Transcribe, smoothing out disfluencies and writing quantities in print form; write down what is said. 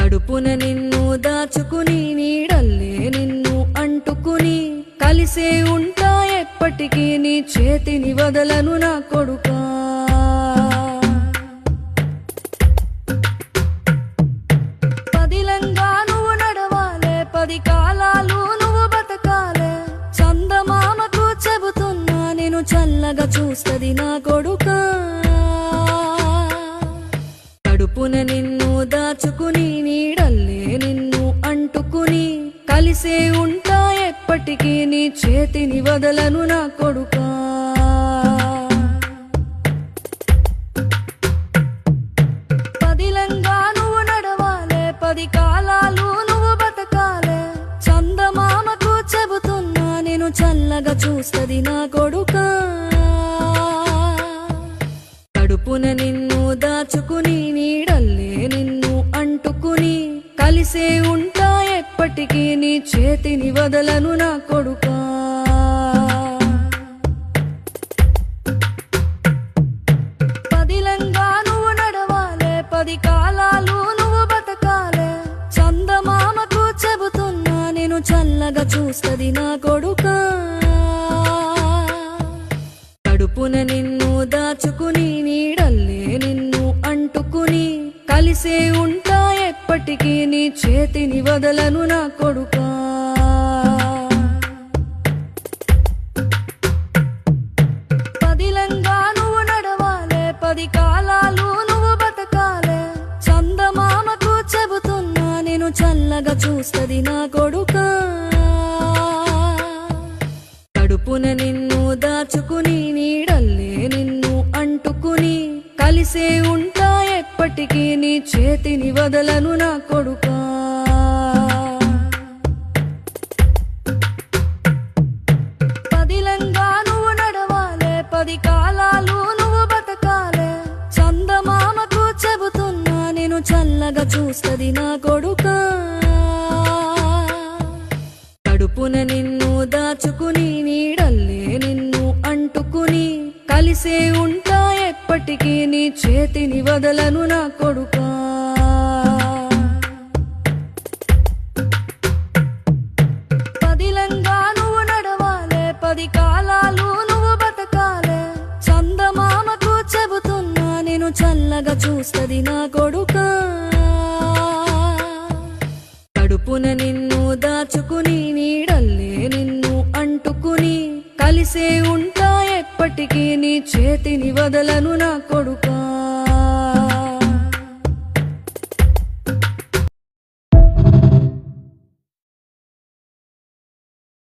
కడుపున నిన్ను దాచుకుని నీడల్లే నిన్ను అంటుకుని కలిసే ఉంటా ఎప్పటికీ నీ చేతిని వదలను నా కొడుకా. పదిలంగా నువ్వు నడవాలే, 10 కాలాలు నువ్వు బతకాలే. చందమామకు చెబుతున్నా నేను చల్లగా చూస్తది నా కొడుకా. కడుపున నిన్ను దాచుకుని నీడల్లే నిన్ను అంటుకుని కలిసే ఉంటా ఎప్పటికీ నీ చేతిని వదలను నా కొడుకా. పదిలంగా నువ్వు నడవాలే, 10 కాలాలు నువ్వు బతకాలే. చందమామకు చెబుతున్నా నేను చల్లగా చూస్తది నా కొడుకా. కడుపున నిన్ను దాచుకుని నీడల్లే నిన్ను అంటుకుని కలిసే ఉంటా ఎప్పటికీ నీ చేతిని వదలను నా కొడుకా. పదిలంగా నువ్వు నడవాలే, 10 కాలాలు నువ్వు బతకాలే. చందమామకు చెబుతున్నా నేను చల్లగా చూస్తది నా కొడుకా. కడుపున నిన్ను దాచుకుని నీడల్లే నిన్ను అంటుకుని కలిసే ఉంటా ఎప్పటికీ నీ చేతిని వదలను నా కొడుకా. పదిలంగా నువ్వు నడవాలే, 10 కాలాలు నువ్వు బతకాలే. చందమామకు చెబుతున్నా నేను చల్లగా చూస్తది నా కొడుకా. కడుపున నిన్ను దాచుకుని నీడల్లే నిన్ను అంటుకుని కలిసే ఉంటా ఎప్పటికీ నీ చేతిని వదలను నా కొడుకా. పదిలంగా నువ్వు నడవాలే, 10 కాలాలు నువ్వు బతకాలే. చందమామకు చెబుతున్నా నేను చల్లగా చూస్తది నా కొడుకా. కడుపున నిన్ను దాచుకుని నీడల్లే నిన్ను అంటుకుని కలిసే ఉంటా ఎప్పటికీ నీ చేతిని వదలను నా కొడుకా. పదిలంగా నువ్వు నడవాలే, 10 కాలాలు నువ్వు బతకాలే. చందమామకు చెబుతున్నా నేను చల్లగా చూస్తది నా కొడుకా. కడుపున నిన్ను దాచుకుని నీడల్లే నిన్ను అంటుకుని కలిసే ఉంటా ఎప్పటికీ నీ చేతిని వదలను నా కొడుకా.